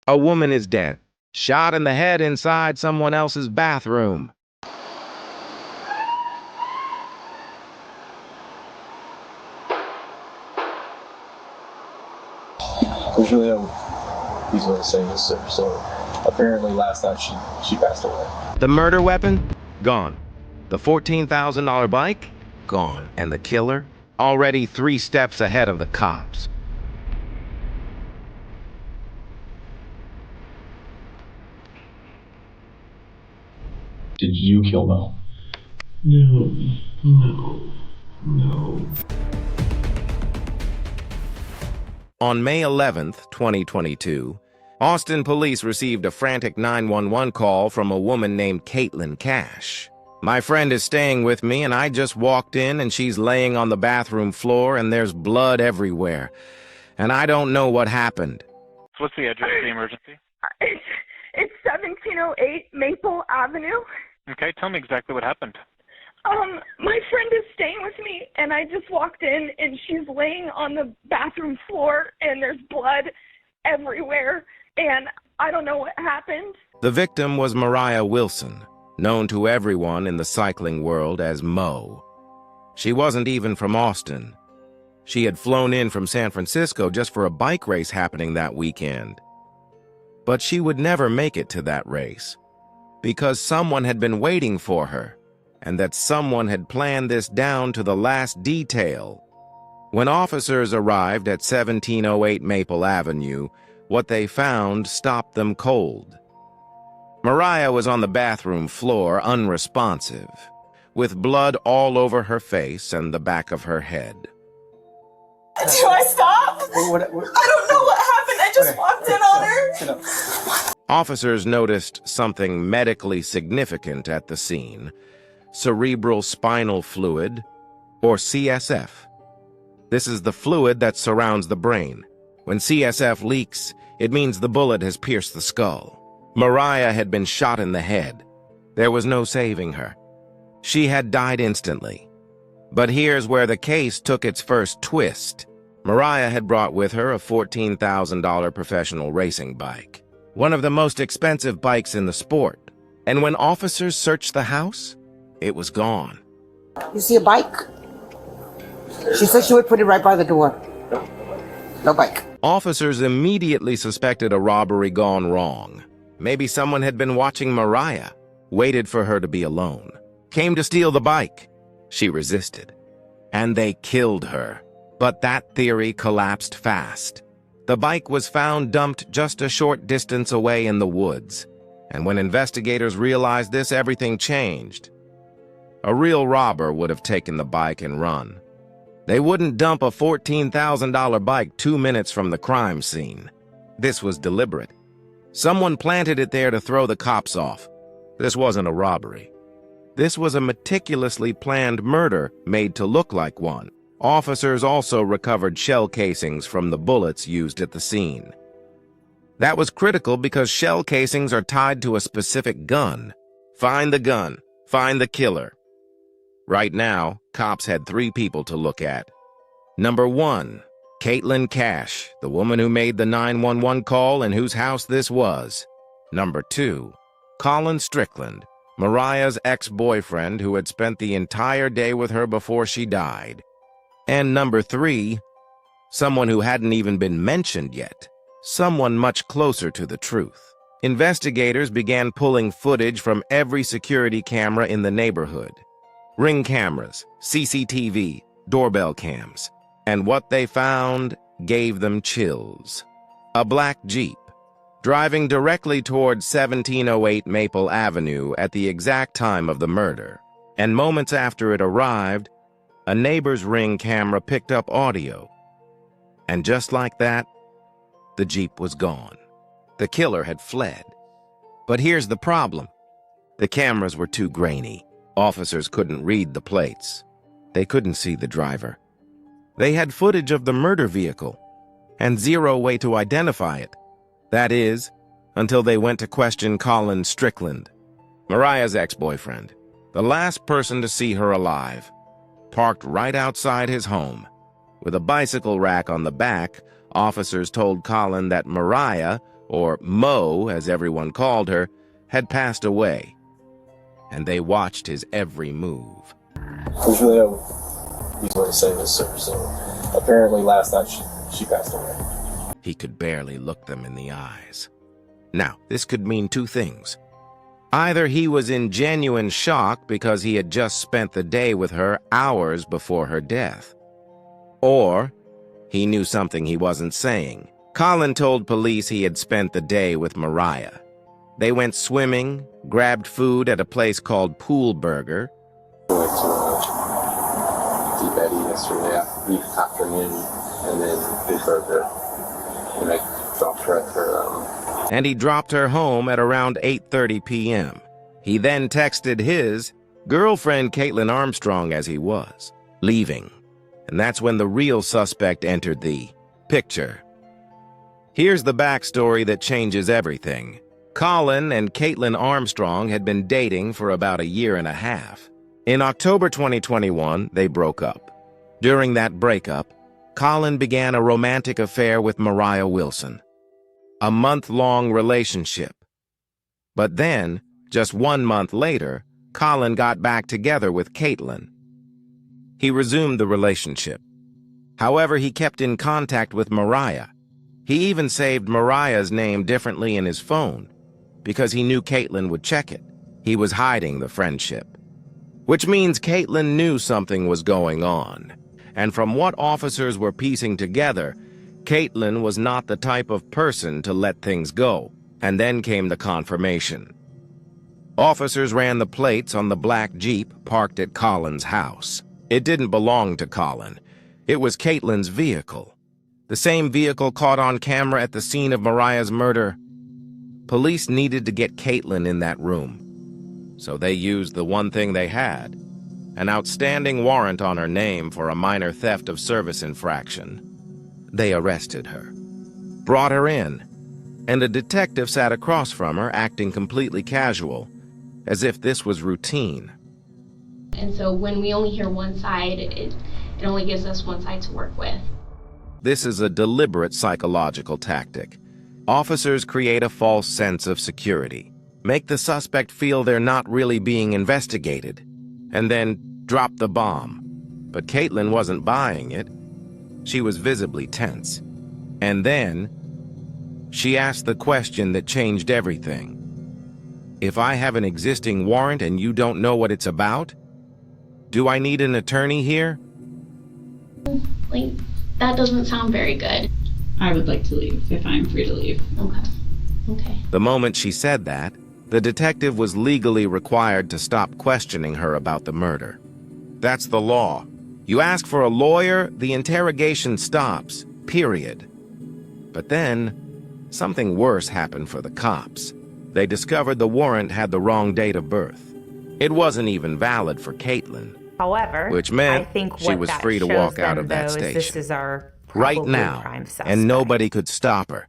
A woman is dead, shot in the head inside someone else's bathroom. There's really no reason to say this, sir. So apparently last night she passed away. The murder weapon? Gone. The $14,000 bike? Gone. And the killer? Already 3 steps ahead of the cops. Did you kill Mel? No. On May 11th, 2022, Austin police received a frantic 911 call from a woman named Caitlyn Cash. My friend is staying with me and I just walked in and she's laying on the bathroom floor and there's blood everywhere. And I don't know what happened. So what's the address of the emergency? It's 1708 Maple Avenue. Okay, tell me exactly what happened. My friend is staying with me, and I just walked in, and she's laying on the bathroom floor, and there's blood everywhere, and I don't know what happened. The victim was Moriah Wilson, known to everyone in the cycling world as Mo. She wasn't even from Austin. She had flown in from San Francisco just for a bike race happening that weekend. But she would never make it to that race, because someone had been waiting for her, and that someone had planned this down to the last detail. When officers arrived at 1708 Maple Avenue, what they found stopped them cold. Moriah was on the bathroom floor, unresponsive, with blood all over her face and the back of her head. Do I stop? I don't know what happened. I just walked in on her. Sit up. Officers noticed something medically significant at the scene: cerebral spinal fluid, or CSF. This is the fluid that surrounds the brain. When CSF leaks, it means the bullet has pierced the skull. Moriah had been shot in the head. There was no saving her. She had died instantly. But here's where the case took its first twist. Moriah had brought with her a $14,000 professional racing bike, one of the most expensive bikes in the sport. And when officers searched the house, it was gone. You see a bike? She said she would put it right by the door. No bike. Officers immediately suspected a robbery gone wrong. Maybe someone had been watching Moriah, waited for her to be alone, came to steal the bike. She resisted, and they killed her. But that theory collapsed fast. The bike was found dumped just a short distance away in the woods, and when investigators realized this, everything changed. A real robber would have taken the bike and run. They wouldn't dump a $14,000 bike 2 minutes from the crime scene. This was deliberate. Someone planted it there to throw the cops off. This wasn't a robbery. This was a meticulously planned murder made to look like one. Officers also recovered shell casings from the bullets used at the scene. That was critical because shell casings are tied to a specific gun. Find the gun. Find the killer. Right now, cops had 3 people to look at. Number 1, Caitlyn Cash, the woman who made the 911 call and whose house this was. Number 2, Colin Strickland, Moriah's ex-boyfriend who had spent the entire day with her before she died. And number 3, someone who hadn't even been mentioned yet, someone much closer to the truth. Investigators began pulling footage from every security camera in the neighborhood. Ring cameras, CCTV, doorbell cams. And what they found gave them chills. A black Jeep, driving directly toward 1708 Maple Avenue at the exact time of the murder. And moments after it arrived, a neighbor's Ring camera picked up audio. And just like that, the Jeep was gone. The killer had fled. But here's the problem. The cameras were too grainy. Officers couldn't read the plates. They couldn't see the driver. They had footage of the murder vehicle, and zero way to identify it. That is, until they went to question Colin Strickland, Moriah's ex-boyfriend, the last person to see her alive, parked right outside his home. With a bicycle rack on the back, officers told Colin that Moriah or Mo as everyone called her, had passed away, and they watched his every move. There's really no easy way to say this, sir. So apparently last night she passed away. He could barely look them in the eyes. Now, this could mean two things. Either he was in genuine shock because he had just spent the day with her hours before her death, or he knew something he wasn't saying. Colin told police he had spent the day with Moriah. They went swimming, grabbed food at a place called Pool Burger. We went to Deep Eddy yesterday afternoon, and then Big Burger. And I dropped her at her, And he dropped her home at around 8:30 p.m. He then texted his girlfriend Caitlyn Armstrong as he was leaving. And that's when the real suspect entered the picture. Here's the backstory that changes everything. Colin and Caitlyn Armstrong had been dating for about a year and a half. In October 2021, they broke up. During that breakup, Colin began a romantic affair with Moriah Wilson. A month-long relationship. But then, just 1 month later, Colin got back together with Kaitlyn. He resumed the relationship. However, he kept in contact with Moriah. He even saved Moriah's name differently in his phone, because he knew Kaitlyn would check it. He was hiding the friendship. Which means Kaitlyn knew something was going on. And from what officers were piecing together, Kaitlyn was not the type of person to let things go. And then came the confirmation. Officers ran the plates on the black Jeep parked at Colin's house. It didn't belong to Colin. It was Kaitlyn's vehicle. The same vehicle caught on camera at the scene of Moriah's murder. Police needed to get Kaitlyn in that room. So they used the one thing they had, an outstanding warrant on her name for a minor theft of service infraction. They arrested her, brought her in, and a detective sat across from her, acting completely casual, as if this was routine. And so when we only hear one side, it only gives us one side to work with. This is a deliberate psychological tactic. Officers create a false sense of security, make the suspect feel they're not really being investigated, and then drop the bomb. But Kaitlyn wasn't buying it. She was visibly tense. And then, she asked the question that changed everything. If I have an existing warrant and you don't know what it's about, do I need an attorney here? Like, that doesn't sound very good. I would like to leave, if I'm free to leave. Okay. The moment she said that, the detective was legally required to stop questioning her about the murder. That's the law. You ask for a lawyer, the interrogation stops, period. But then, something worse happened for the cops. They discovered the warrant had the wrong date of birth. It wasn't even valid for Kaitlyn. However, which meant I think she was free to walk out of that station. This is our right now, prime suspect. And nobody could stop her.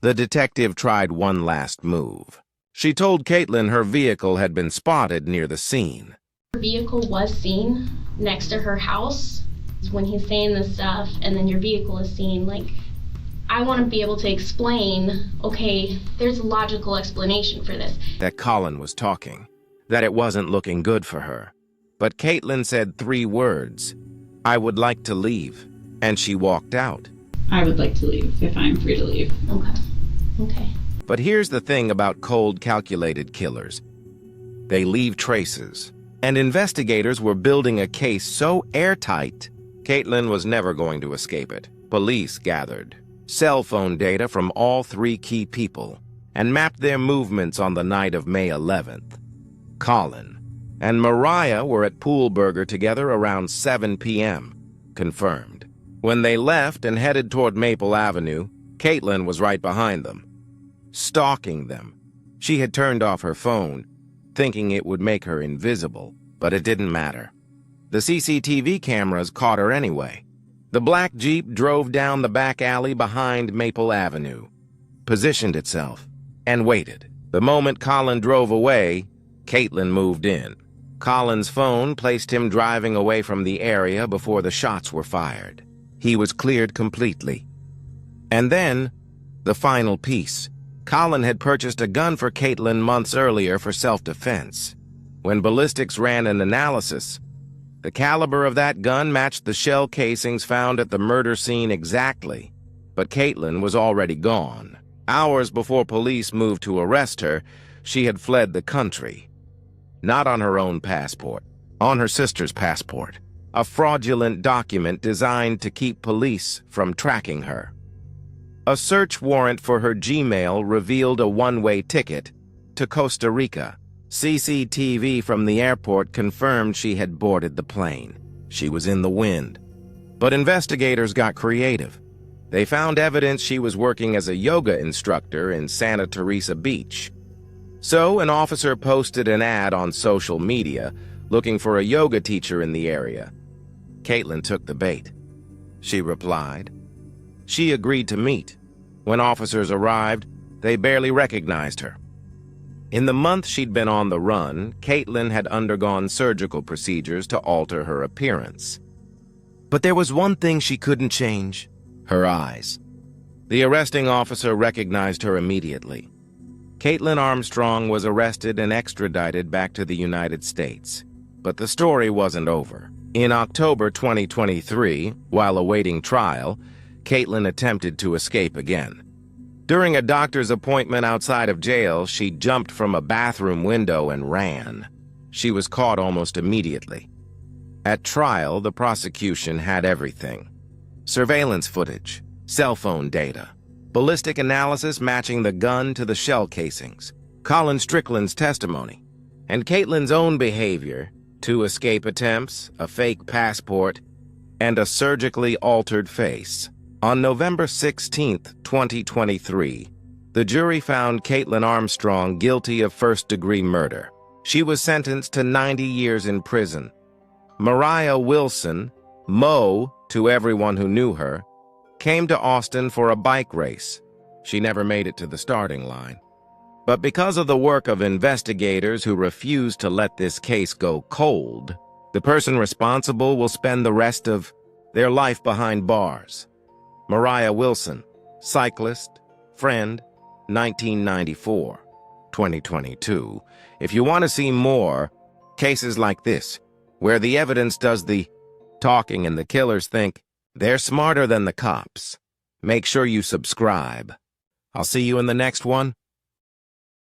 The detective tried one last move. She told Kaitlyn her vehicle had been spotted near the scene. Her vehicle was seen next to her house. When he's saying this stuff and then your vehicle is seen, like, I want to be able to explain, okay, there's a logical explanation for this. That Colin was talking, that it wasn't looking good for her. But Kaitlyn said 3 words, "I would like to leave," and she walked out. I would like to leave, if I'm free to leave. Okay. But here's the thing about cold, calculated killers. They leave traces, and investigators were building a case so airtight, Kaitlyn was never going to escape it. Police gathered cell phone data from all 3 key people and mapped their movements on the night of May 11th. Colin and Moriah were at Pool Burger together around 7 p.m., confirmed. When they left and headed toward Maple Avenue, Kaitlyn was right behind them, stalking them. She had turned off her phone, thinking it would make her invisible, but it didn't matter. The CCTV cameras caught her anyway. The black Jeep drove down the back alley behind Maple Avenue, positioned itself, and waited. The moment Colin drove away, Kaitlyn moved in. Colin's phone placed him driving away from the area before the shots were fired. He was cleared completely. And then, the final piece. Colin had purchased a gun for Caitlin months earlier for self-defense. When ballistics ran an analysis, the caliber of that gun matched the shell casings found at the murder scene exactly, but Caitlin was already gone. Hours before police moved to arrest her, she had fled the country. Not on her own passport, on her sister's passport, a fraudulent document designed to keep police from tracking her. A search warrant for her Gmail revealed a one-way ticket to Costa Rica. CCTV from the airport confirmed she had boarded the plane. She was in the wind. But investigators got creative. They found evidence she was working as a yoga instructor in Santa Teresa Beach. So an officer posted an ad on social media looking for a yoga teacher in the area. Caitlin took the bait. She replied. She agreed to meet. When officers arrived, they barely recognized her. In the month she'd been on the run, Caitlin had undergone surgical procedures to alter her appearance. But there was one thing she couldn't change: her eyes. The arresting officer recognized her immediately. Caitlyn Armstrong was arrested and extradited back to the United States. But the story wasn't over. In October 2023, while awaiting trial, Caitlin attempted to escape again. During a doctor's appointment outside of jail, she jumped from a bathroom window and ran. She was caught almost immediately. At trial, the prosecution had everything: surveillance footage, cell phone data, ballistic analysis matching the gun to the shell casings, Colin Strickland's testimony, and Caitlin's own behavior: 2 escape attempts, a fake passport, and a surgically altered face. On November 16, 2023, the jury found Caitlyn Armstrong guilty of first-degree murder. She was sentenced to 90 years in prison. Moriah Wilson, Mo to everyone who knew her, came to Austin for a bike race. She never made it to the starting line. But because of the work of investigators who refused to let this case go cold, the person responsible will spend the rest of their life behind bars. Moriah Wilson, cyclist, friend, 1994, 2022. If you want to see more cases like this, where the evidence does the talking and the killers think they're smarter than the cops, make sure you subscribe. I'll see you in the next one.